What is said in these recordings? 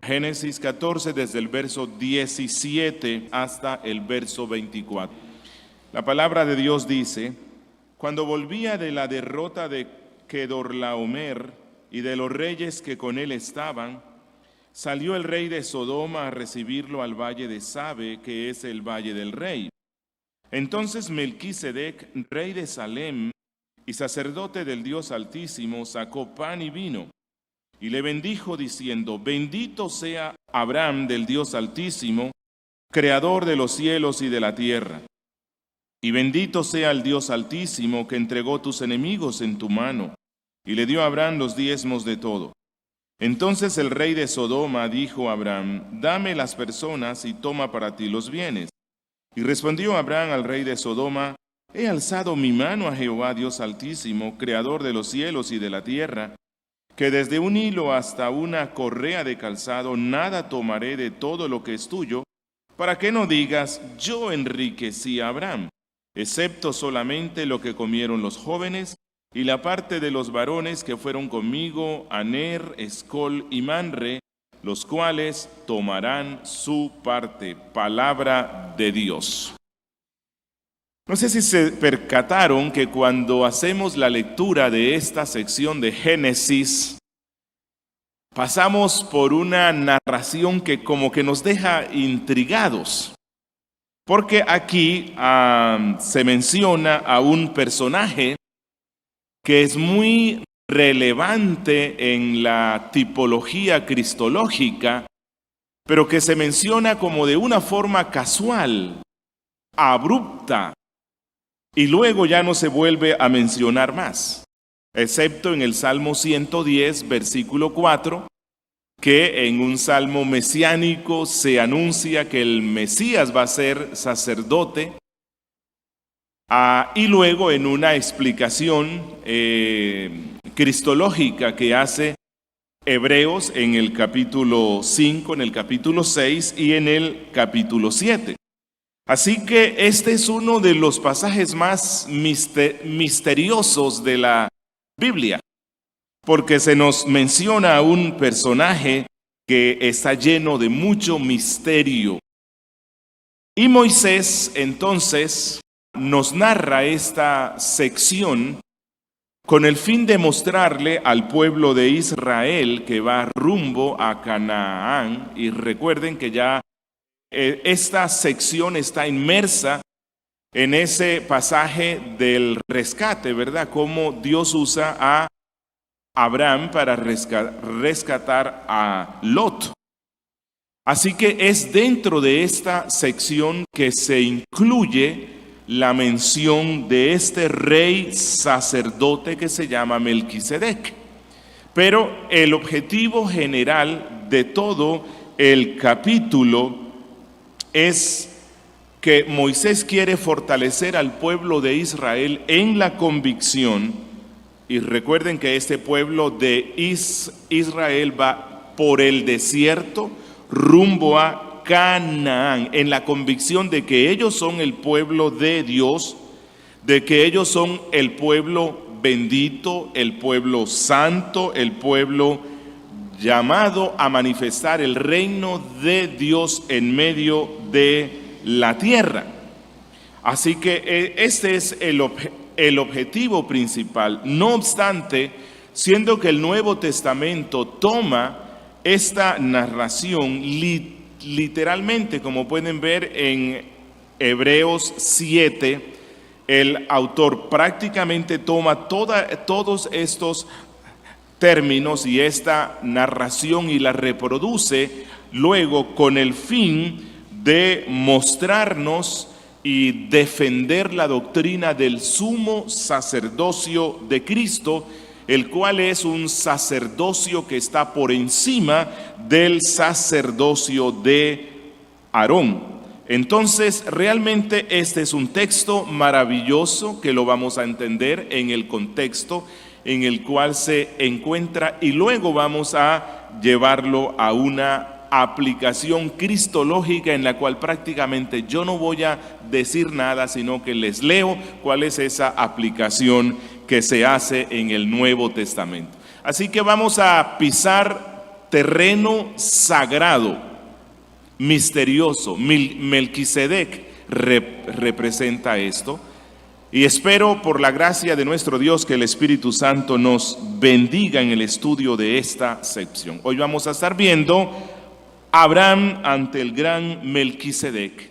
Génesis 14 desde el verso 17 hasta el verso 24. La palabra de Dios dice: cuando volvía de la derrota de Kedorlaomer y de los reyes que con él estaban, salió el rey de Sodoma a recibirlo al valle de Sabe, que es el valle del rey. Entonces Melquisedec, rey de Salem y sacerdote del Dios Altísimo, sacó pan y vino y le bendijo diciendo: bendito sea Abraham del Dios Altísimo, creador de los cielos y de la tierra. Y bendito sea el Dios Altísimo que entregó tus enemigos en tu mano, y le dio a Abraham los diezmos de todo. Entonces el rey de Sodoma dijo a Abraham: dame las personas y toma para ti los bienes. Y respondió Abraham al rey de Sodoma: he alzado mi mano a Jehová Dios Altísimo, creador de los cielos y de la tierra, que desde un hilo hasta una correa de calzado nada tomaré de todo lo que es tuyo, para que no digas: yo enriquecí a Abraham, excepto solamente lo que comieron los jóvenes y la parte de los varones que fueron conmigo, Aner, Escol y Manre, los cuales tomarán su parte. Palabra de Dios. No sé si se percataron que cuando hacemos la lectura de esta sección de Génesis, pasamos por una narración que como que nos deja intrigados, porque aquí se menciona a un personaje que es muy relevante en la tipología cristológica, pero que se menciona como de una forma casual, abrupta, y luego ya no se vuelve a mencionar más, excepto en el Salmo 110, versículo 4, que en un salmo mesiánico se anuncia que el Mesías va a ser sacerdote, y luego en una explicación cristológica que hace Hebreos en el capítulo 5, en el capítulo 6 y en el capítulo 7. Así que este es uno de los pasajes más misteriosos de la Biblia, porque se nos menciona a un personaje que está lleno de mucho misterio. Y Moisés entonces nos narra esta sección con el fin de mostrarle al pueblo de Israel que va rumbo a Canaán. Y recuerden que ya esta sección está inmersa en ese pasaje del rescate, ¿verdad? Cómo Dios usa a Abraham para rescatar a Lot. Así que es dentro de esta sección que se incluye la mención de este rey sacerdote que se llama Melquisedec. Pero el objetivo general de todo el capítulo es que Moisés quiere fortalecer al pueblo de Israel en la convicción, y recuerden que este pueblo de Israel va por el desierto rumbo a Canaán, en la convicción de que ellos son el pueblo de Dios, de que ellos son el pueblo bendito, el pueblo santo, el pueblo llamado a manifestar el reino de Dios en medio de la tierra. Así que este es el objetivo principal. No obstante, siendo que el Nuevo Testamento toma esta narración literalmente, como pueden ver en Hebreos 7, el autor prácticamente toma todos estos términos y esta narración y la reproduce luego con el fin de mostrarnos y defender la doctrina del sumo sacerdocio de Cristo, el cual es un sacerdocio que está por encima del sacerdocio de Aarón. Entonces, realmente este es un texto maravilloso que lo vamos a entender en el contexto en el cual se encuentra, y luego vamos a llevarlo a una aplicación cristológica en la cual prácticamente yo no voy a decir nada, sino que les leo cuál es esa aplicación que se hace en el Nuevo Testamento. Así que vamos a pisar terreno sagrado, misterioso. Melquisedec representa esto. Y espero por la gracia de nuestro Dios que el Espíritu Santo nos bendiga en el estudio de esta sección. Hoy vamos a estar viendo Abraham ante el gran Melquisedec.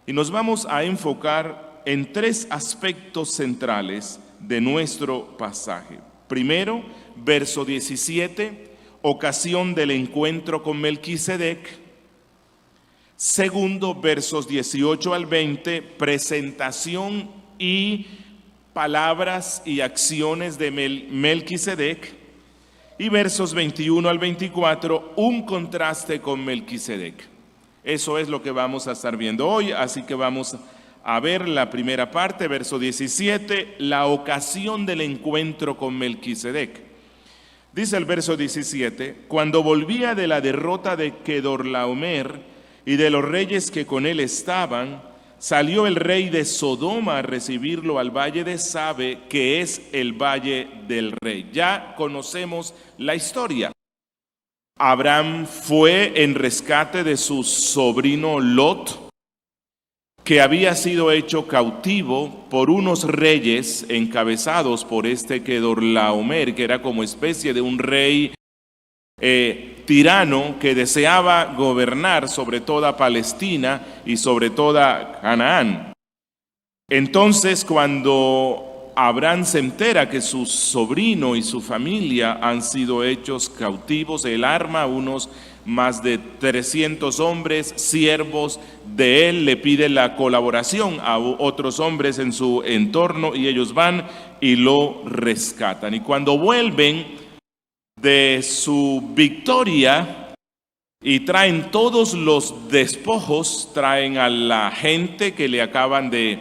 Y nos vamos a enfocar en tres aspectos centrales de nuestro pasaje. Primero, verso 17, ocasión del encuentro con Melquisedec. Segundo, versos 18 al 20, presentación y palabras y acciones de Melquisedec. Y versos 21 al 24, un contraste con Melquisedec. Eso es lo que vamos a estar viendo hoy, así que vamos a ver la primera parte, verso 17, la ocasión del encuentro con Melquisedec. Dice el verso 17, cuando volvía de la derrota de Kedorlaomer y de los reyes que con él estaban, salió el rey de Sodoma a recibirlo al valle de Sabe, que es el valle del rey. Ya conocemos la historia. Abraham fue en rescate de su sobrino Lot, que había sido hecho cautivo por unos reyes encabezados por este Kedorlaomer, que era como especie de un rey tirano que deseaba gobernar sobre toda Palestina y sobre toda Canaán. Entonces, cuando Abraham se entera que su sobrino y su familia han sido hechos cautivos, él arma unos más de 300 hombres, siervos de él, le pide la colaboración a otros hombres en su entorno y ellos van y lo rescatan. Y cuando vuelven de su victoria y traen todos los despojos, traen a la gente que le acaban de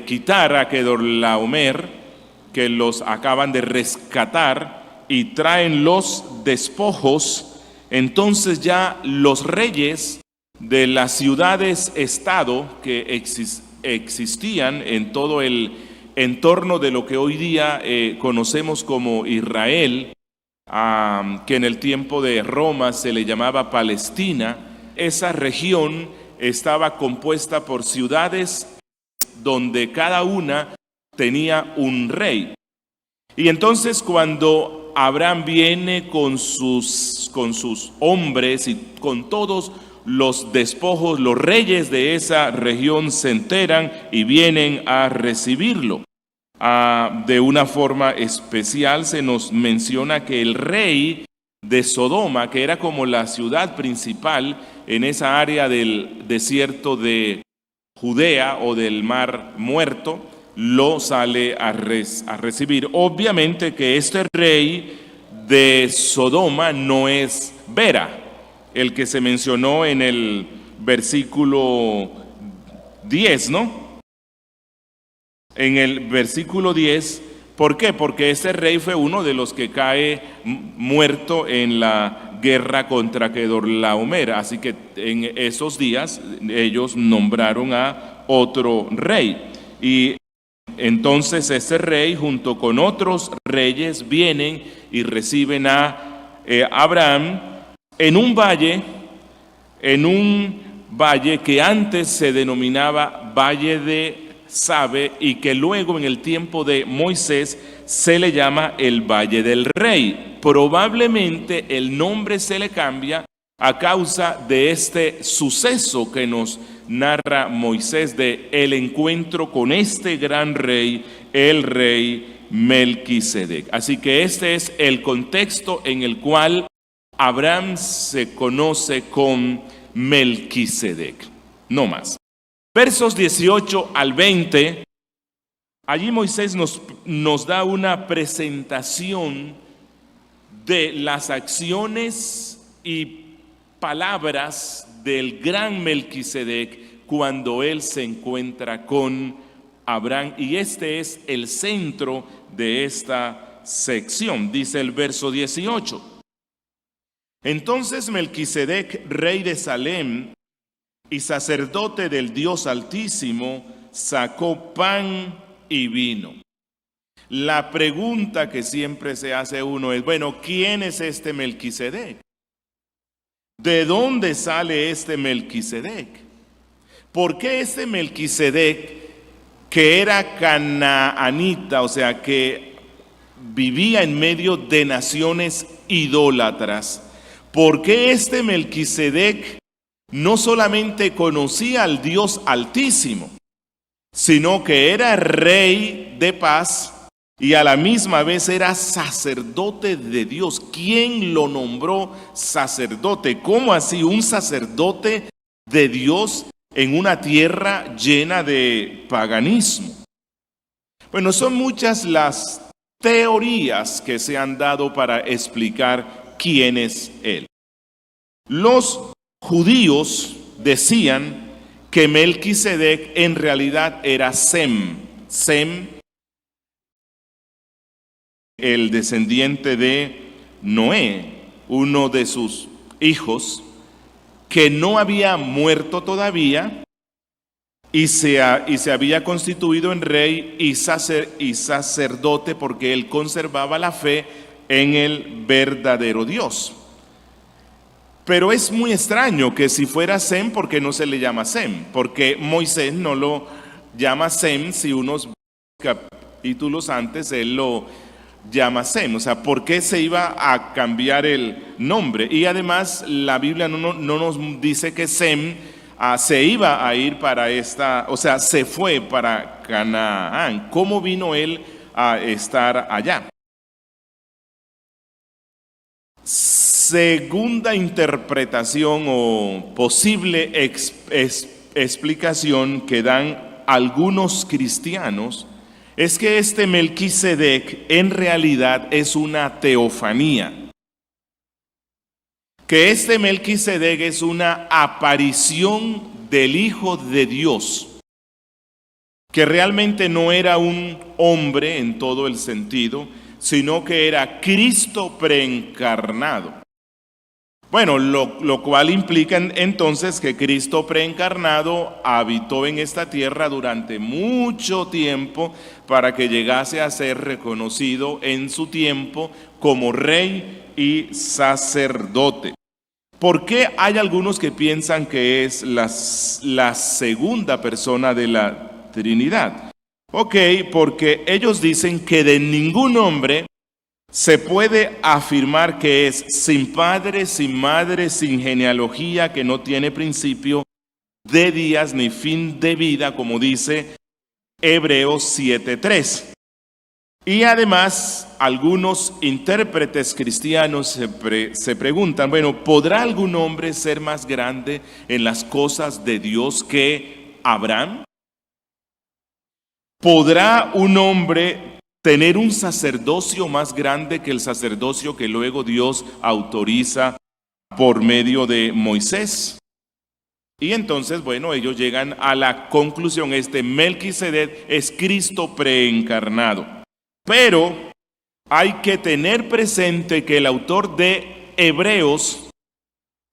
quitar a Kedorlaomer, que los acaban de rescatar, y traen los despojos. Entonces ya los reyes de las ciudades-estado que existían en todo el entorno de lo que hoy día conocemos como Israel, que en el tiempo de Roma se le llamaba Palestina, esa región estaba compuesta por ciudades donde cada una tenía un rey. Y entonces cuando Abraham viene con sus hombres y con todos los despojos, los reyes de esa región se enteran y vienen a recibirlo. De una forma especial se nos menciona que el rey de Sodoma, que era como la ciudad principal en esa área del desierto de Judea o del Mar Muerto, lo sale a recibir. Obviamente que este rey de Sodoma no es Vera, el que se mencionó en el versículo 10, ¿no? En el versículo 10, ¿por qué? Porque ese rey fue uno de los que cae muerto en la guerra contra Kedorlaomer. Así que en esos días ellos nombraron a otro rey. Y entonces ese rey junto con otros reyes vienen y reciben a Abraham en un valle que antes se denominaba Valle de Sabe y que luego en el tiempo de Moisés se le llama el Valle del Rey. Probablemente el nombre se le cambia a causa de este suceso que nos narra Moisés de el encuentro con este gran rey, el rey Melquisedec. Así que este es el contexto en el cual Abraham se conoce con Melquisedec. No más. Versos 18 al 20, allí Moisés nos da una presentación de las acciones y palabras del gran Melquisedec cuando él se encuentra con Abraham. Y este es el centro de esta sección. Dice el verso 18. Entonces Melquisedec, rey de Salem y sacerdote del Dios Altísimo, sacó pan y vino. La pregunta que siempre se hace uno es, bueno, ¿quién es este Melquisedec? ¿De dónde sale este Melquisedec? ¿Por qué este Melquisedec, que era canaanita, o sea, que vivía en medio de naciones idólatras, por qué este Melquisedec no solamente conocía al Dios Altísimo, sino que era rey de paz y a la misma vez era sacerdote de Dios? ¿Quién lo nombró sacerdote? ¿Cómo así un sacerdote de Dios en una tierra llena de paganismo? Bueno, son muchas las teorías que se han dado para explicar quién es él. Los judíos decían que Melquisedec en realidad era Sem, el descendiente de Noé, uno de sus hijos, que no había muerto todavía y se había constituido en rey y sacerdote porque él conservaba la fe en el verdadero Dios. Pero es muy extraño que si fuera Sem, ¿por qué no se le llama Sem? Porque Moisés no lo llama Sem, si unos capítulos antes él lo llama Sem. O sea, ¿por qué se iba a cambiar el nombre? Y además la Biblia no nos dice que Sem se iba a ir para se fue para Canaán. ¿Cómo vino él a estar allá? Segunda interpretación o posible explicación que dan algunos cristianos es que este Melquisedec en realidad es una teofanía, que este Melquisedec es una aparición del Hijo de Dios, que realmente no era un hombre en todo el sentido, sino que era Cristo preencarnado. Bueno, lo cual implica entonces que Cristo preencarnado habitó en esta tierra durante mucho tiempo para que llegase a ser reconocido en su tiempo como rey y sacerdote. ¿Por qué hay algunos que piensan que es la segunda persona de la Trinidad? Ok, porque ellos dicen que de ningún hombre se puede afirmar que es sin padre, sin madre, sin genealogía, que no tiene principio de días ni fin de vida, como dice Hebreos 7:3. Y además, algunos intérpretes cristianos se preguntan, bueno, ¿podrá algún hombre ser más grande en las cosas de Dios que Abraham? ¿Podrá un hombre tener un sacerdocio más grande que el sacerdocio que luego Dios autoriza por medio de Moisés? Y entonces, bueno, ellos llegan a la conclusión, Melquisedec es Cristo preencarnado. Pero hay que tener presente que el autor de Hebreos,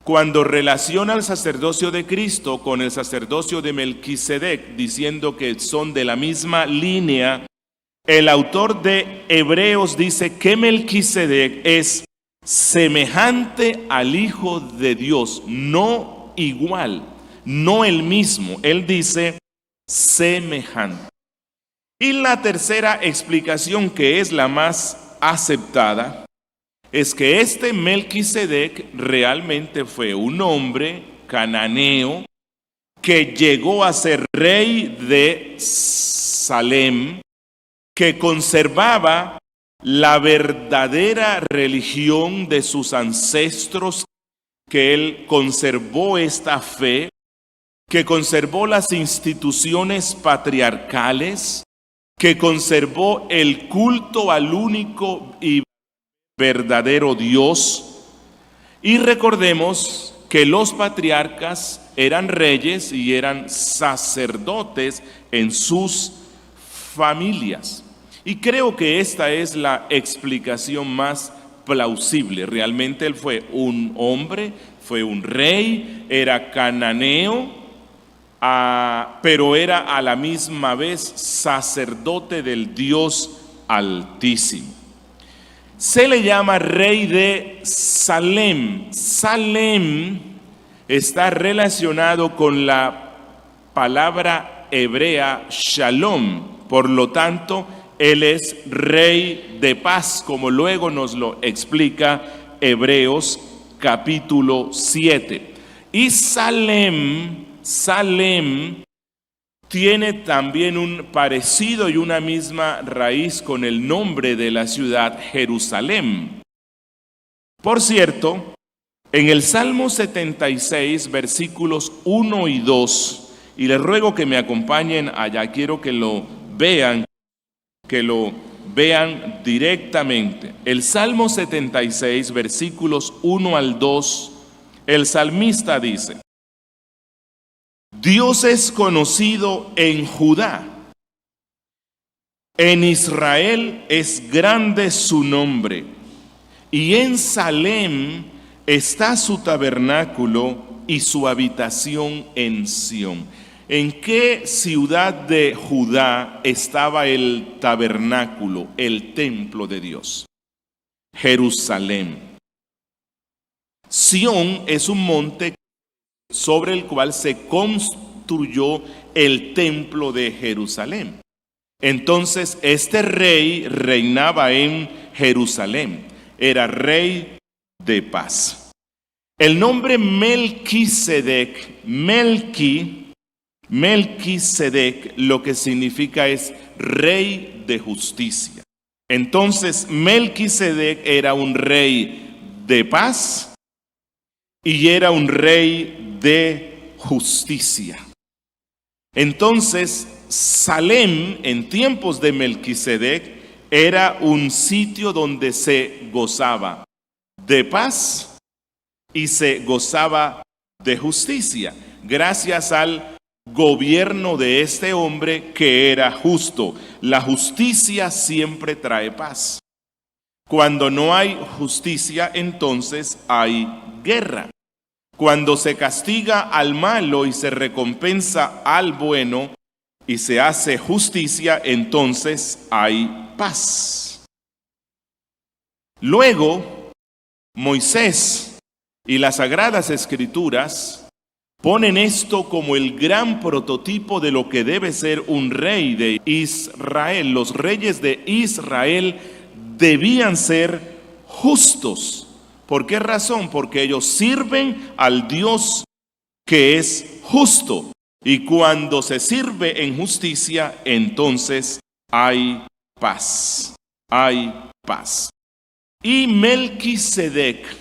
cuando relaciona el sacerdocio de Cristo con el sacerdocio de Melquisedec, diciendo que son de la misma línea, el autor de Hebreos dice que Melquisedec es semejante al Hijo de Dios, no igual, no el mismo. Él dice semejante. Y la tercera explicación, que es la más aceptada, es que este Melquisedec realmente fue un hombre cananeo que llegó a ser rey de Salem, que conservaba la verdadera religión de sus ancestros, que él conservó esta fe, que conservó las instituciones patriarcales, que conservó el culto al único y verdadero Dios. Y recordemos que los patriarcas eran reyes y eran sacerdotes en sus familias. Y creo que esta es la explicación más plausible. Realmente él fue un hombre, fue un rey, era cananeo, pero era a la misma vez sacerdote del Dios Altísimo. Se le llama rey de Salem. Salem está relacionado con la palabra hebrea Shalom. Por lo tanto, él es rey de paz, como luego nos lo explica Hebreos capítulo 7. Y Salem tiene también un parecido y una misma raíz con el nombre de la ciudad, Jerusalén. Por cierto, en el Salmo 76, versículos 1 y 2, y les ruego que me acompañen allá, quiero que lo vean directamente. El Salmo 76, versículos 1 al 2, el salmista dice: Dios es conocido en Judá, en Israel es grande su nombre, y en Salem está su tabernáculo y su habitación en Sión. ¿En qué ciudad de Judá estaba el tabernáculo, el templo de Dios? Jerusalén. Sión es un monte sobre el cual se construyó el templo de Jerusalén. Entonces, este rey reinaba en Jerusalén, era rey de paz. El nombre Melquisedec, Melquisedec, lo que significa es rey de justicia. Entonces, Melquisedec era un rey de paz y era un rey de justicia. Entonces, Salem, en tiempos de Melquisedec, era un sitio donde se gozaba de paz y se gozaba de justicia, gracias al gobierno de este hombre que era justo. La justicia siempre trae paz. Cuando no hay justicia, entonces hay guerra. Cuando se castiga al malo y se recompensa al bueno y se hace justicia, entonces hay paz. Luego, Moisés y las Sagradas Escrituras ponen esto como el gran prototipo de lo que debe ser un rey de Israel. Los reyes de Israel debían ser justos. ¿Por qué razón? Porque ellos sirven al Dios que es justo. Y cuando se sirve en justicia, entonces hay paz. Hay paz. Y Melquisedec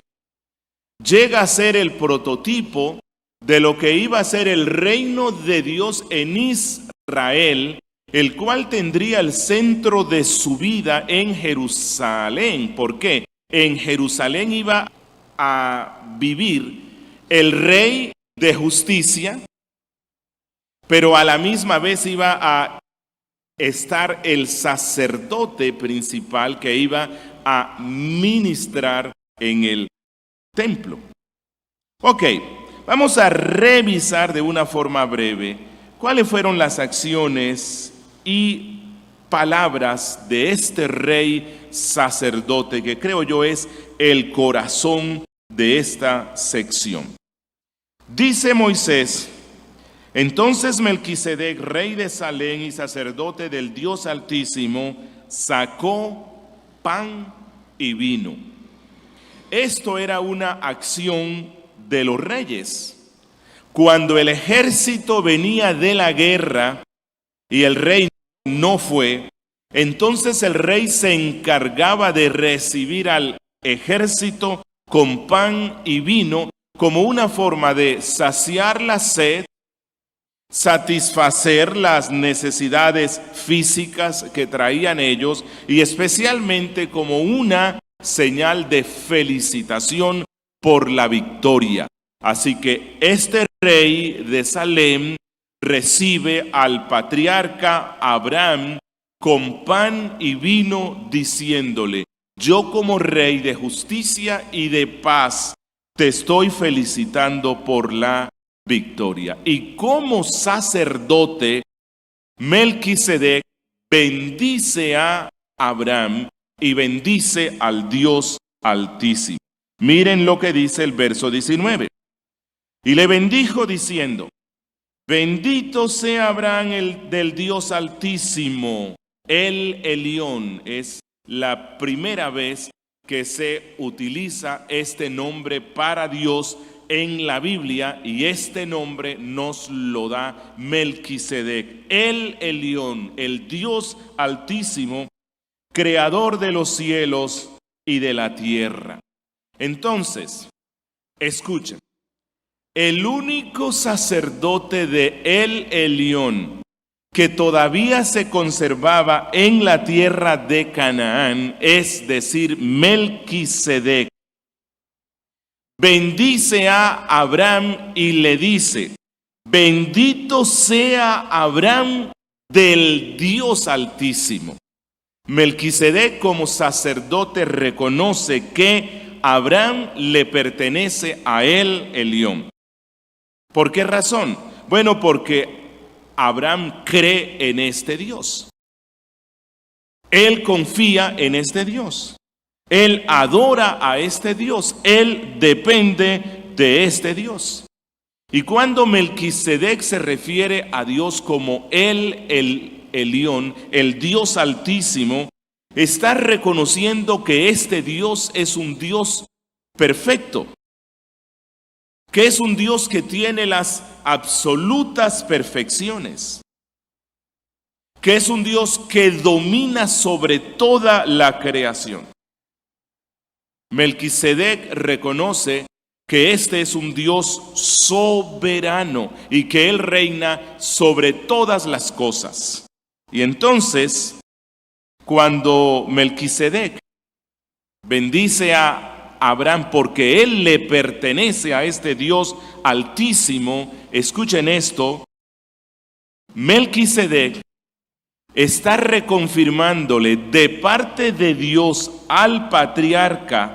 llega a ser el prototipo de lo que iba a ser el reino de Dios en Israel, el cual tendría el centro de su vida en Jerusalén. ¿Por qué? En Jerusalén iba a vivir el rey de justicia, pero a la misma vez iba a estar el sacerdote principal que iba a ministrar en el templo. Ok, vamos a revisar de una forma breve cuáles fueron las acciones y palabras de este rey sacerdote, que creo yo es el corazón de esta sección. Dice Moisés: entonces Melquisedec, rey de Salem y sacerdote del Dios Altísimo, sacó pan y vino. Esto era una acción de los reyes. Cuando el ejército venía de la guerra y el rey no fue, entonces el rey se encargaba de recibir al ejército con pan y vino como una forma de saciar la sed, satisfacer las necesidades físicas que traían ellos y especialmente como una señal de felicitación por la victoria. Así que este rey de Salem recibe al patriarca Abraham con pan y vino, diciéndole: yo como rey de justicia y de paz te estoy felicitando por la victoria. Y como sacerdote, Melquisedec bendice a Abraham y bendice al Dios Altísimo. Miren lo que dice el verso 19. Y le bendijo diciendo: bendito sea Abraham del Dios Altísimo. El Elión es la primera vez que se utiliza este nombre para Dios en la Biblia, y este nombre nos lo da Melquisedec. El Elión, el Dios Altísimo, creador de los cielos y de la tierra. Entonces, escuchen, el único sacerdote de El Elión que todavía se conservaba en la tierra de Canaán, es decir, Melquisedec, bendice a Abraham y le dice: bendito sea Abraham del Dios Altísimo. Melquisedec, como sacerdote, reconoce que Abraham le pertenece a El Elión. ¿Por qué razón? Bueno, porque Abraham cree en este Dios. Él confía en este Dios. Él adora a este Dios. Él depende de este Dios. Y cuando Melquisedec se refiere a Dios como el Elión, el Dios Altísimo, está reconociendo que este Dios es un Dios perfecto, que es un Dios que tiene las absolutas perfecciones, que es un Dios que domina sobre toda la creación. Melquisedec reconoce que este es un Dios soberano y que Él reina sobre todas las cosas. Y entonces, cuando Melquisedec bendice a Abraham porque él le pertenece a este Dios Altísimo, escuchen esto, Melquisedec está reconfirmándole de parte de Dios al patriarca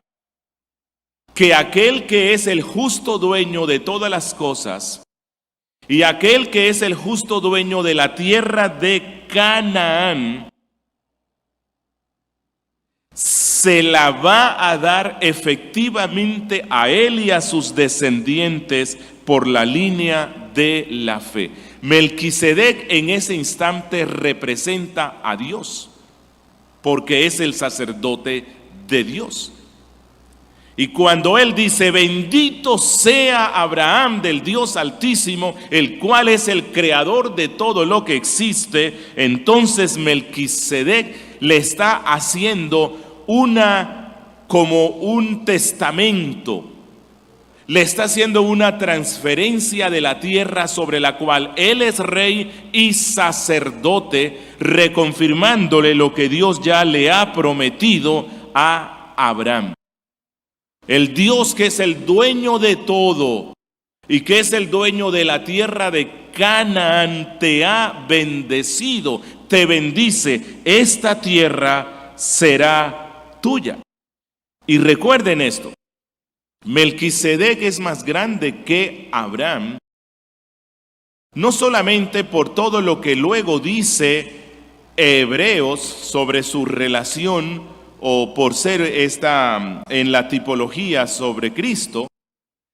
que aquel que es el justo dueño de todas las cosas y aquel que es el justo dueño de la tierra de Canaán se la va a dar efectivamente a él y a sus descendientes por la línea de la fe. Melquisedec en ese instante representa a Dios, porque es el sacerdote de Dios. Y cuando él dice: bendito sea Abraham del Dios Altísimo, el cual es el creador de todo lo que existe, entonces Melquisedec le está haciendo como un testamento, le está haciendo una transferencia de la tierra sobre la cual él es rey y sacerdote, reconfirmándole lo que Dios ya le ha prometido a Abraham. El Dios que es el dueño de todo y que es el dueño de la tierra de Canaán te ha bendecido, te bendice, esta tierra será tuya. Y recuerden esto, Melquisedec es más grande que Abraham, no solamente por todo lo que luego dice Hebreos sobre su relación o por ser en la tipología sobre Cristo,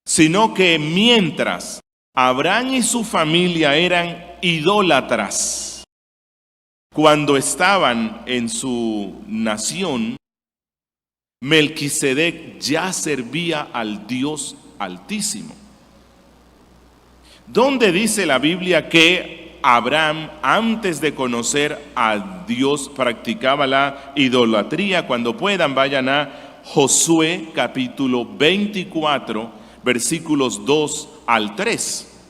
sino que mientras Abraham y su familia eran idólatras, cuando estaban en su nación, Melquisedec ya servía al Dios Altísimo. ¿Dónde dice la Biblia que Abraham, antes de conocer a Dios, practicaba la idolatría? Cuando puedan, vayan a Josué capítulo 24, versículos 2 al 3.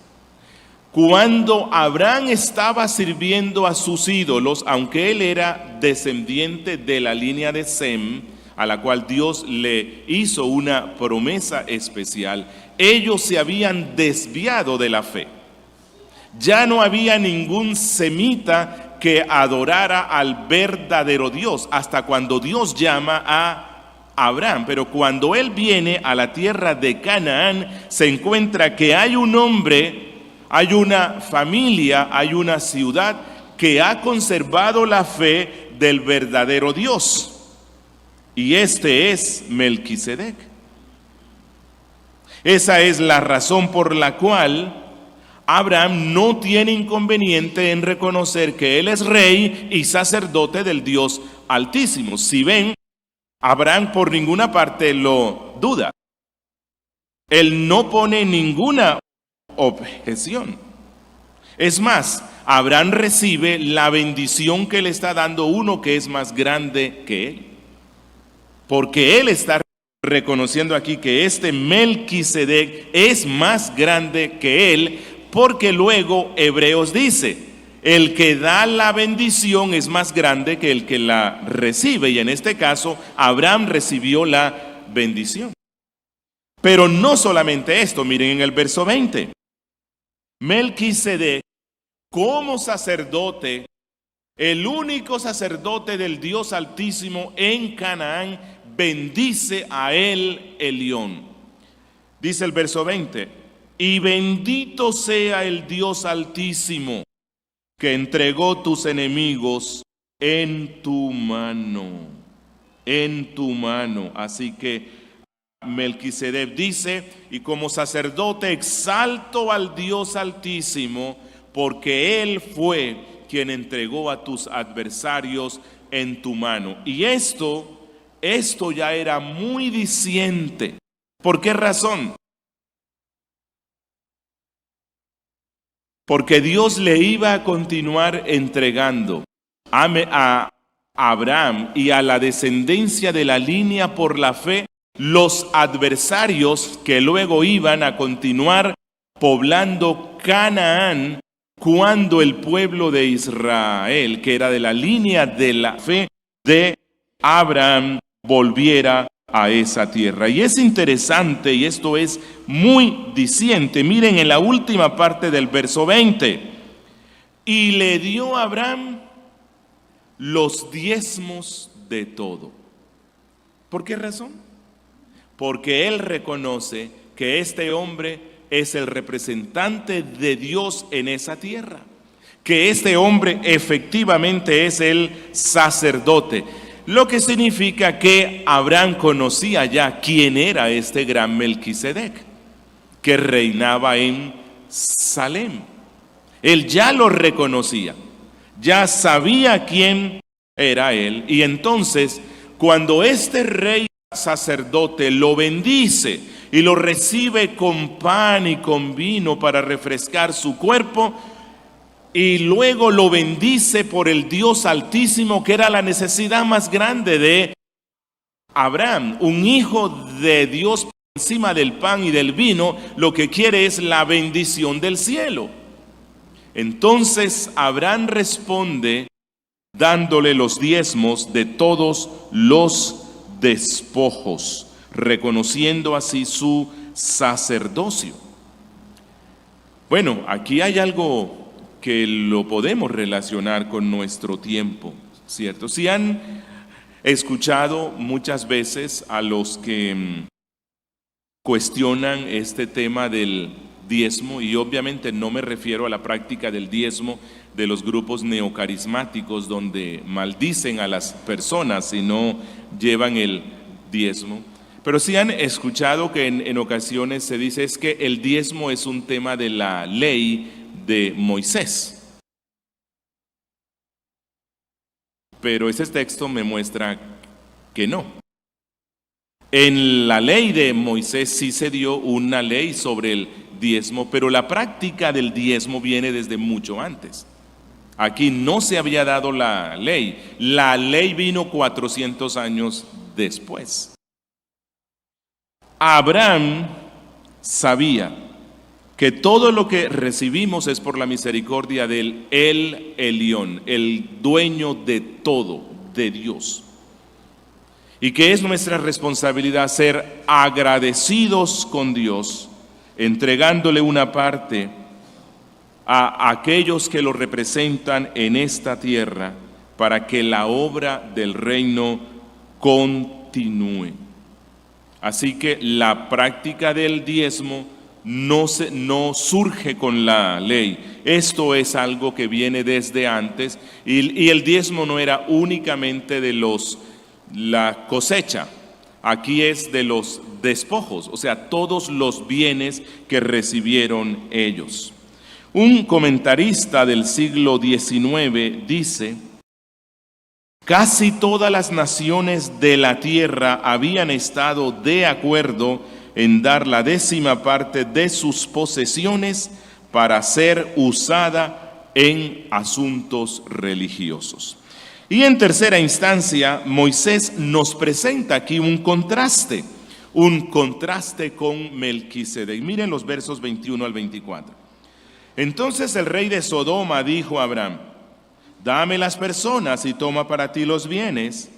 Cuando Abraham estaba sirviendo a sus ídolos, aunque él era descendiente de la línea de Sem, a la cual Dios le hizo una promesa especial, ellos se habían desviado de la fe. Ya no había ningún semita que adorara al verdadero Dios, hasta cuando Dios llama a Abraham. Pero cuando él viene a la tierra de Canaán, se encuentra que hay un hombre, hay una familia, hay una ciudad que ha conservado la fe del verdadero Dios. Y este es Melquisedec. Esa es la razón por la cual Abraham no tiene inconveniente en reconocer que él es rey y sacerdote del Dios Altísimo. Si ven, Abraham por ninguna parte lo duda. Él no pone ninguna objeción. Es más, Abraham recibe la bendición que le está dando uno que es más grande que él. Porque él está reconociendo aquí que este Melquisedec es más grande que él, porque luego Hebreos dice, el que da la bendición es más grande que el que la recibe, y en este caso Abraham recibió la bendición. Pero no solamente esto, miren en el verso 20, Melquisedec como sacerdote, el único sacerdote del Dios Altísimo en Canaán, bendice a él Elión. Dice el verso 20, y bendito sea el Dios Altísimo, que entregó tus enemigos en tu mano, en tu mano. Así que Melquisedec dice, y como sacerdote exalto al Dios Altísimo, porque él fue quien entregó a tus adversarios en tu mano. Y esto ya era muy diciente. ¿Por qué razón? Porque Dios le iba a continuar entregando a Abraham y a la descendencia de la línea por la fe los adversarios que luego iban a continuar poblando Canaán cuando el pueblo de Israel, que era de la línea de la fe de Abraham, volviera a esa tierra. Y es interesante, y esto es muy diciente. Miren en la última parte del verso 20. Y le dio a Abraham los diezmos de todo. ¿Por qué razón? Porque él reconoce que este hombre es el representante de Dios en esa tierra, que este hombre efectivamente es el sacerdote, lo que significa que Abraham conocía ya quién era este gran Melquisedec, que reinaba en Salem. Él ya lo reconocía, ya sabía quién era él, y entonces cuando este rey sacerdote lo bendice y lo recibe con pan y con vino para refrescar su cuerpo, y luego lo bendice por el Dios Altísimo, que era la necesidad más grande de Abraham, un hijo de Dios por encima del pan y del vino, lo que quiere es la bendición del cielo. Entonces Abraham responde dándole los diezmos de todos los despojos, reconociendo así su sacerdocio. Bueno, aquí hay algo que lo podemos relacionar con nuestro tiempo, ¿cierto? Si han escuchado muchas veces a los que cuestionan este tema del diezmo, y obviamente no me refiero a la práctica del diezmo de los grupos neocarismáticos donde maldicen a las personas si no llevan el diezmo, pero sí han escuchado que en ocasiones se dice es que el diezmo es un tema de la ley de Moisés. Pero ese texto me muestra que no. En la ley de Moisés sí se dio una ley sobre el diezmo, pero la práctica del diezmo viene desde mucho antes. Aquí no se había dado la ley. La ley vino 400 años después. Abraham sabía que todo lo que recibimos es por la misericordia del El Elión, el dueño de todo, de Dios. Y que es nuestra responsabilidad ser agradecidos con Dios, entregándole una parte a aquellos que lo representan en esta tierra para que la obra del reino continúe. Así que la práctica del diezmo no surge con la ley. Esto es algo que viene desde antes, y el diezmo no era únicamente de la cosecha. Aquí es de los despojos, o sea, todos los bienes que recibieron ellos. Un comentarista del siglo XIX dice: casi todas las naciones de la tierra habían estado de acuerdo en dar la 10ª parte de sus posesiones para ser usada en asuntos religiosos. Y en tercera instancia, Moisés nos presenta aquí un contraste con Melquisedec. Miren los versos 21 al 24. Entonces el rey de Sodoma dijo a Abraham: dame las personas y toma para ti los bienes.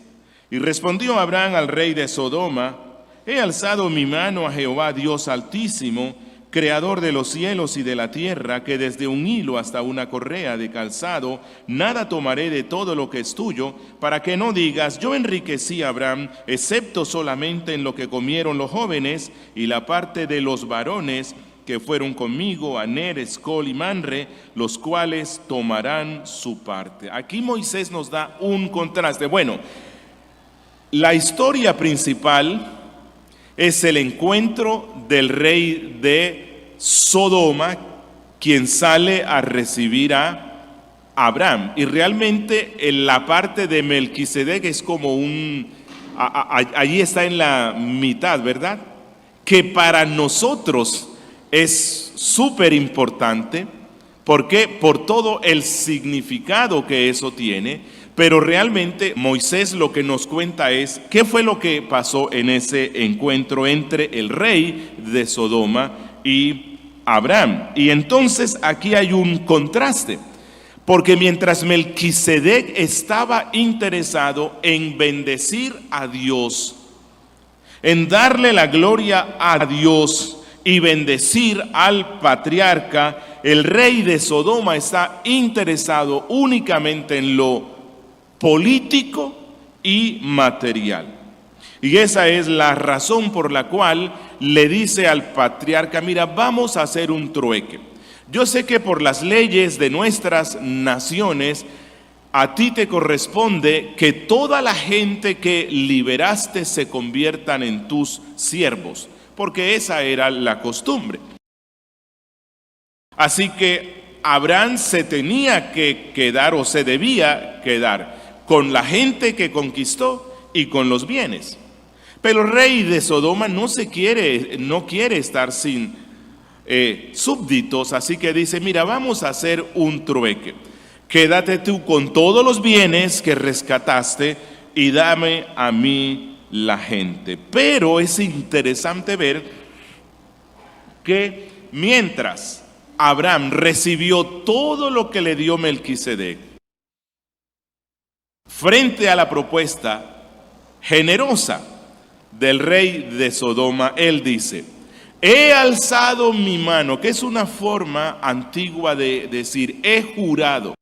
Y respondió Abraham al rey de Sodoma: he alzado mi mano a Jehová Dios Altísimo, creador de los cielos y de la tierra, que desde un hilo hasta una correa de calzado, nada tomaré de todo lo que es tuyo, para que no digas: yo enriquecí a Abraham, excepto solamente en lo que comieron los jóvenes, y la parte de los varones que fueron conmigo, Aner, Escol y Manre, los cuales tomarán su parte. Aquí Moisés nos da un contraste. Bueno, la historia principal es el encuentro del rey de Sodoma, quien sale a recibir a Abraham. Y realmente en la parte de Melquisedec es como allí está en la mitad, ¿verdad? Que para nosotros es súper importante. ¿Por qué? Por todo el significado que eso tiene. Pero realmente Moisés lo que nos cuenta es qué fue lo que pasó en ese encuentro entre el rey de Sodoma y Abraham. Y entonces aquí hay un contraste, porque mientras Melquisedec estaba interesado en bendecir a Dios, en darle la gloria a Dios y bendecir al patriarca, el rey de Sodoma está interesado únicamente en lo político y material. Y esa es la razón por la cual le dice al patriarca: mira, vamos a hacer un trueque. Yo sé que por las leyes de nuestras naciones a ti te corresponde que toda la gente que liberaste se conviertan en tus siervos, porque esa era la costumbre. Así que Abraham se tenía que quedar, o se debía quedar, con la gente que conquistó y con los bienes. Pero el rey de Sodoma no quiere estar sin súbditos, así que dice: mira, vamos a hacer un trueque. Quédate tú con todos los bienes que rescataste y dame a mí la gente. Pero es interesante ver que mientras Abraham recibió todo lo que le dio Melquisedec, frente a la propuesta generosa del rey de Sodoma, él dice: he alzado mi mano, que es una forma antigua de decir he jurado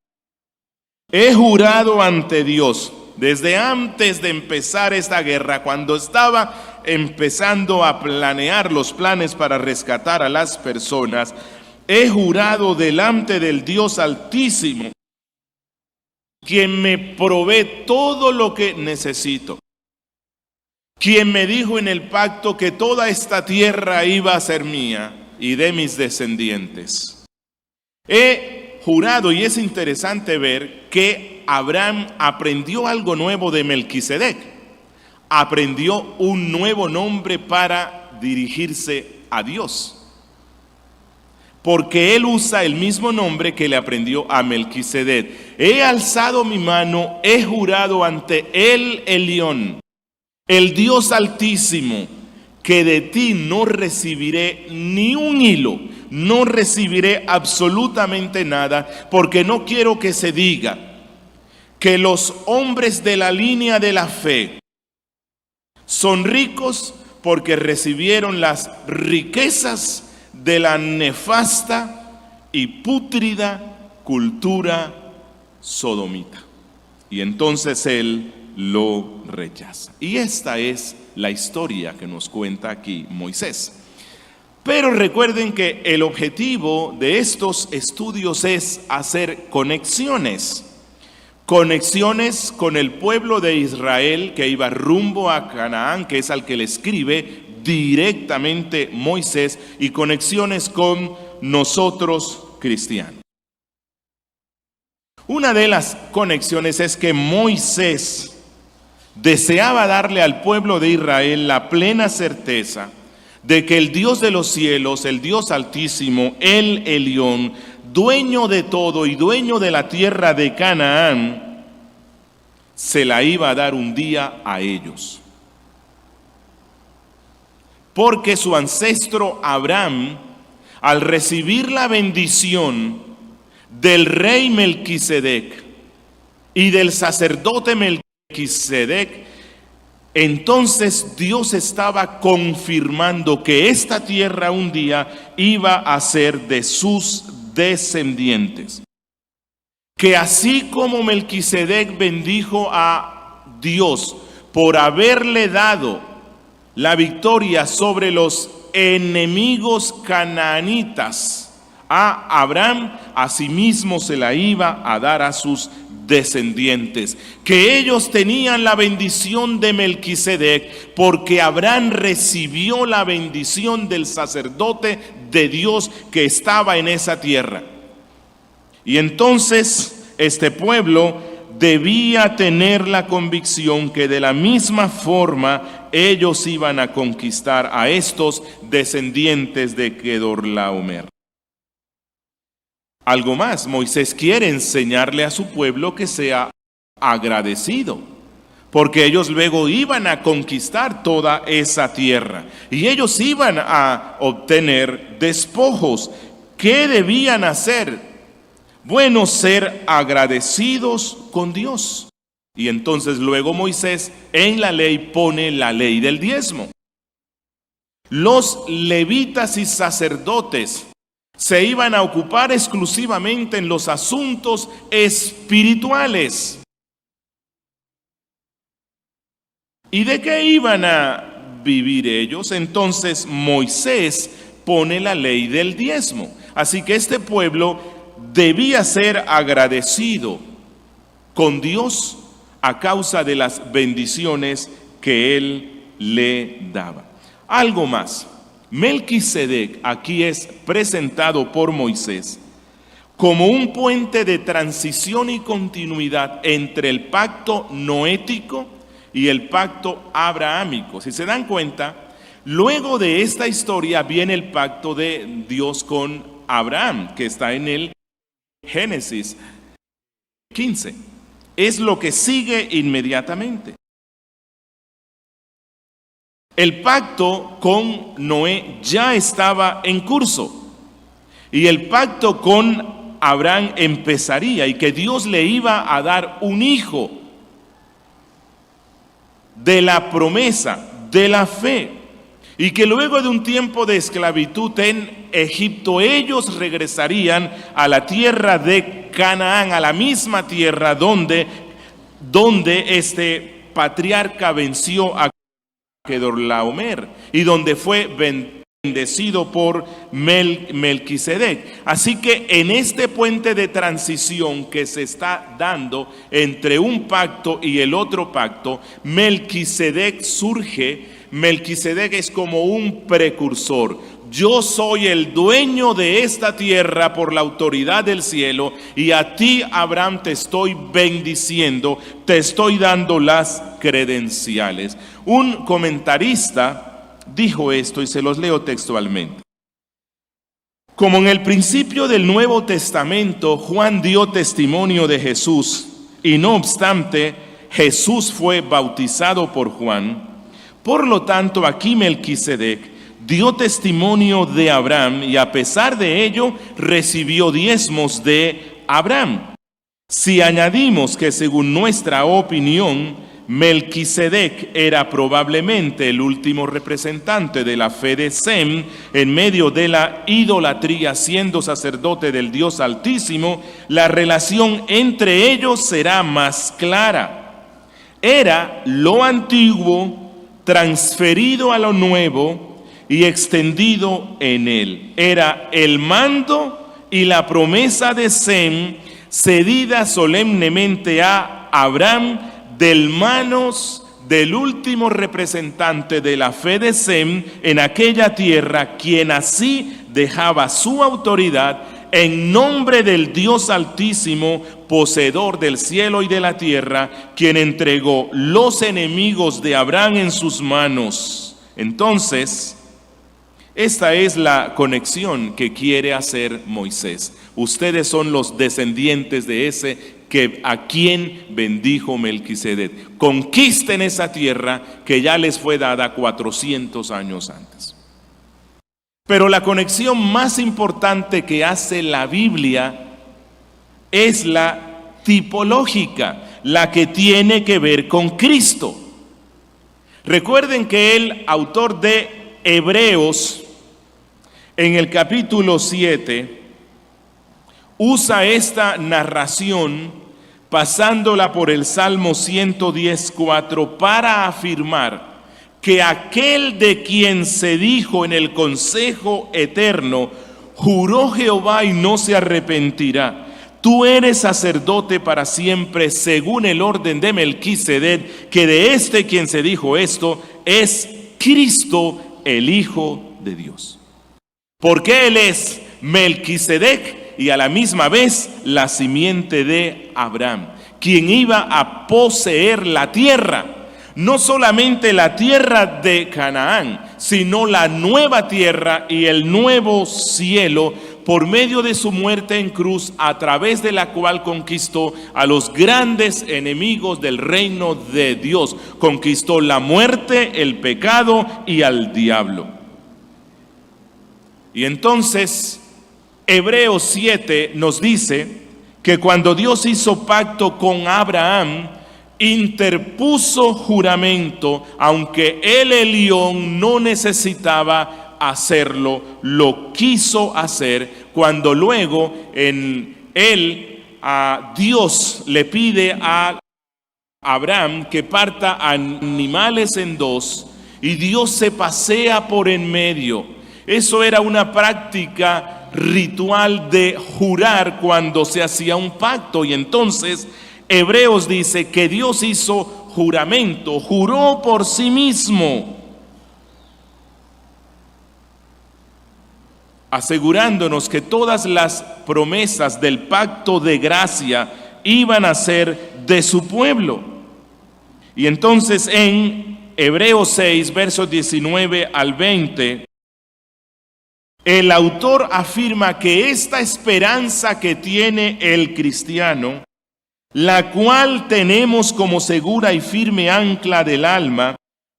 ante Dios. Desde antes de empezar esta guerra, cuando estaba empezando a planear los planes para rescatar a las personas, he jurado delante del Dios Altísimo, quien me provee todo lo que necesito, quien me dijo en el pacto que toda esta tierra iba a ser mía y de mis descendientes. He jurado, y es interesante ver que Abraham aprendió algo nuevo de Melquisedec. Aprendió un nuevo nombre para dirigirse a Dios, porque él usa el mismo nombre que le aprendió a Melquisedec. He alzado mi mano, he jurado ante el Elión, el Dios Altísimo, que de ti no recibiré ni un hilo, no recibiré absolutamente nada, porque no quiero que se diga que los hombres de la línea de la fe son ricos porque recibieron las riquezas de la nefasta y pútrida cultura sodomita. Y entonces él lo rechaza. Y esta es la historia que nos cuenta aquí Moisés. Pero recuerden que el objetivo de estos estudios es hacer conexiones con el pueblo de Israel que iba rumbo a Canaán, que es al que le escribe directamente Moisés, y conexiones con nosotros cristianos. Una de las conexiones es que Moisés deseaba darle al pueblo de Israel la plena certeza de que el Dios de los cielos, el Dios altísimo, el Elión, dueño de todo y dueño de la tierra de Canaán, se la iba a dar un día a ellos. Porque su ancestro Abraham, al recibir la bendición del rey Melquisedec y del sacerdote Melquisedec, entonces Dios estaba confirmando que esta tierra un día iba a ser de sus descendientes. Que así como Melquisedec bendijo a Dios por haberle dado la victoria sobre los enemigos canaanitas a Abraham, asimismo se la iba a dar a sus descendientes. Que ellos tenían la bendición de Melquisedec porque Abraham recibió la bendición del sacerdote de Dios que estaba en esa tierra. Y entonces este pueblo debía tener la convicción que de la misma forma ellos iban a conquistar a estos descendientes de Kedorlaomer. Algo más, Moisés quiere enseñarle a su pueblo que sea agradecido, porque ellos luego iban a conquistar toda esa tierra y ellos iban a obtener despojos. ¿Qué debían hacer? Bueno, ser agradecidos con Dios. Y entonces luego Moisés en la ley pone la ley del diezmo. Los levitas y sacerdotes se iban a ocupar exclusivamente en los asuntos espirituales. ¿Y de qué iban a vivir ellos? Entonces Moisés pone la ley del diezmo. Así que este pueblo debía ser agradecido con Dios a causa de las bendiciones que Él le daba. Algo más. Melquisedec aquí es presentado por Moisés como un puente de transición y continuidad entre el pacto noético y el pacto abrahámico. Si se dan cuenta, luego de esta historia viene el pacto de Dios con Abraham, que está en el Génesis 15. Es lo que sigue inmediatamente. El pacto con Noé ya estaba en curso y el pacto con Abraham empezaría, y que Dios le iba a dar un hijo de la promesa, de la fe, y que luego de un tiempo de esclavitud en Egipto ellos regresarían a la tierra de Canaán, a la misma tierra donde este patriarca venció a Kedorlaomer y donde fue bendecido por Melquisedec. Así que en este puente de transición que se está dando entre un pacto y el otro pacto, Melquisedec surge. Melquisedec es como un precursor. Yo soy el dueño de esta tierra por la autoridad del cielo, y a ti, Abraham, te estoy bendiciendo, te estoy dando las credenciales. Un comentarista dijo esto y se los leo textualmente. Como en el principio del Nuevo Testamento, Juan dio testimonio de Jesús, y no obstante, Jesús fue bautizado por Juan. Por lo tanto, aquí Melquisedec dio testimonio de Abraham y a pesar de ello recibió diezmos de Abraham. Si añadimos que según nuestra opinión, Melquisedec era probablemente el último representante de la fe de Sem en medio de la idolatría, siendo sacerdote del Dios Altísimo, la relación entre ellos será más clara. Era lo antiguo transferido a lo nuevo, y extendido en él. Era el mando y la promesa de Sem cedida solemnemente a Abraham del manos del último representante de la fe de Sem en aquella tierra, quien así dejaba su autoridad en nombre del Dios Altísimo, poseedor del cielo y de la tierra, quien entregó los enemigos de Abraham en sus manos. Entonces, esta es la conexión que quiere hacer Moisés. Ustedes son los descendientes de ese a quien bendijo Melquisedec. Conquisten esa tierra que ya les fue dada 400 años antes. Pero la conexión más importante que hace la Biblia es la tipológica, la que tiene que ver con Cristo. Recuerden que el autor de Hebreos, en el capítulo 7, usa esta narración pasándola por el Salmo 110:4 para afirmar que aquel de quien se dijo en el consejo eterno, juró Jehová y no se arrepentirá: tú eres sacerdote para siempre según el orden de Melquisedec, que de este quien se dijo esto es Cristo, el Hijo de Dios. Porque él es Melquisedec y a la misma vez la simiente de Abraham, quien iba a poseer la tierra, no solamente la tierra de Canaán, sino la nueva tierra y el nuevo cielo, por medio de su muerte en cruz, a través de la cual conquistó a los grandes enemigos del reino de Dios. Conquistó la muerte, el pecado y al diablo. Y entonces Hebreos 7 nos dice que cuando Dios hizo pacto con Abraham, interpuso juramento, aunque el Elión no necesitaba hacerlo, lo quiso hacer, cuando luego Dios le pide a Abraham que parta animales en dos, y Dios se pasea por en medio. Eso era una práctica ritual de jurar cuando se hacía un pacto. Y entonces Hebreos dice que Dios hizo juramento, juró por sí mismo, asegurándonos que todas las promesas del pacto de gracia iban a ser de su pueblo. Y entonces en Hebreos 6, versos 19 al 20, el autor afirma que esta esperanza que tiene el cristiano, la cual tenemos como segura y firme ancla del alma,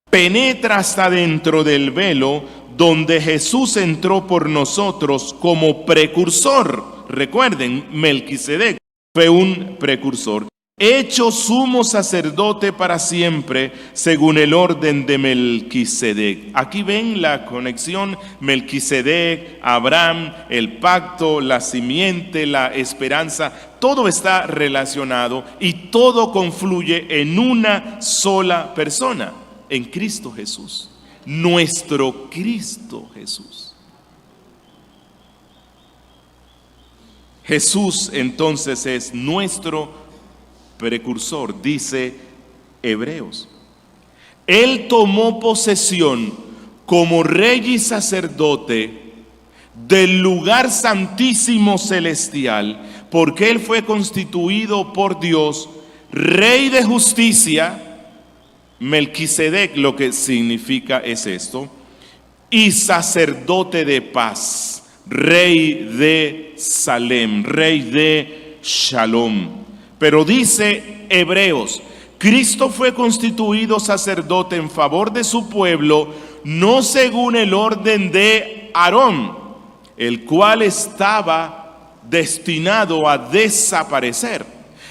penetra hasta dentro del velo, donde Jesús entró por nosotros como precursor. Recuerden, Melquisedec fue un precursor, hecho sumo sacerdote para siempre, según el orden de Melquisedec. Aquí ven la conexión: Melquisedec, Abraham, el pacto, la simiente, la esperanza, todo está relacionado y todo confluye en una sola persona, en Cristo Jesús, nuestro Cristo Jesús. Jesús entonces es nuestro precursor, dice Hebreos. Él tomó posesión como rey y sacerdote del lugar santísimo celestial, porque él fue constituido por Dios rey de justicia. Melquisedec, lo que significa es esto, y sacerdote de paz, rey de Salem, rey de Shalom. Pero dice Hebreos, Cristo fue constituido sacerdote en favor de su pueblo, no según el orden de Aarón, el cual estaba destinado a desaparecer.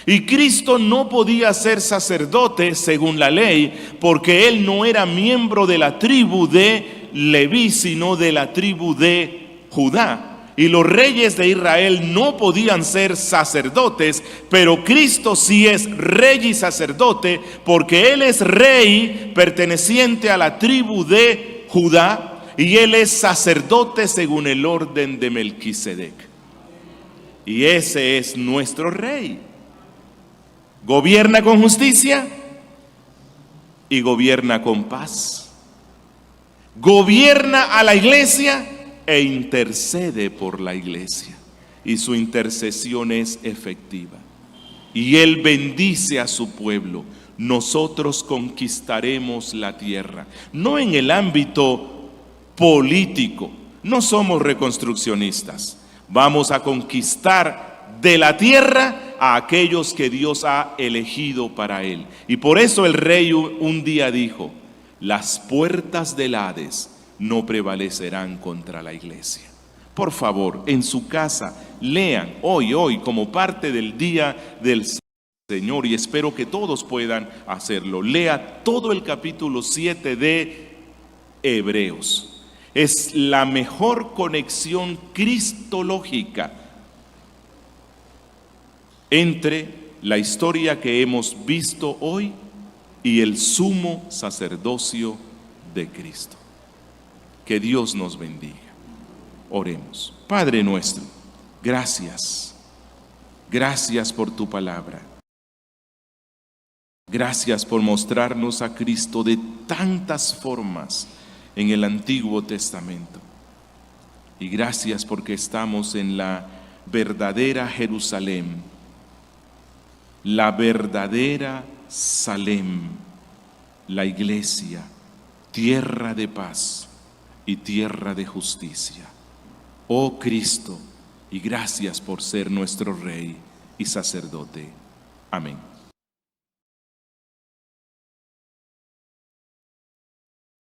Y Cristo no podía ser sacerdote según la ley, porque él no era miembro de la tribu de Leví, sino de la tribu de Judá. Y los reyes de Israel no podían ser sacerdotes, pero Cristo sí es rey y sacerdote, porque él es rey perteneciente a la tribu de Judá, y Él es sacerdote según el orden de Melquisedec. Y ese es nuestro Rey. Gobierna con justicia y gobierna con paz. Gobierna a la iglesia e intercede por la iglesia. Y su intercesión es efectiva. Y Él bendice a su pueblo. Nosotros conquistaremos la tierra. No en el ámbito político. No somos reconstruccionistas. Vamos a conquistar de la tierra a aquellos que Dios ha elegido para Él. Y por eso el rey un día dijo: las puertas del Hades no prevalecerán contra la iglesia. Por favor, en su casa, lean hoy como parte del día del Señor, y espero que todos puedan hacerlo. Lea todo el capítulo 7 de Hebreos. Es la mejor conexión cristológica entre la historia que hemos visto hoy y el sumo sacerdocio de Cristo. Que Dios nos bendiga. Oremos. Padre nuestro, gracias. Gracias por tu palabra. Gracias por mostrarnos a Cristo de tantas formas en el Antiguo Testamento. Y gracias porque estamos en la verdadera Jerusalén, la verdadera Salem, la iglesia, tierra de paz y tierra de justicia. Oh Cristo, y gracias por ser nuestro Rey y sacerdote. Amén.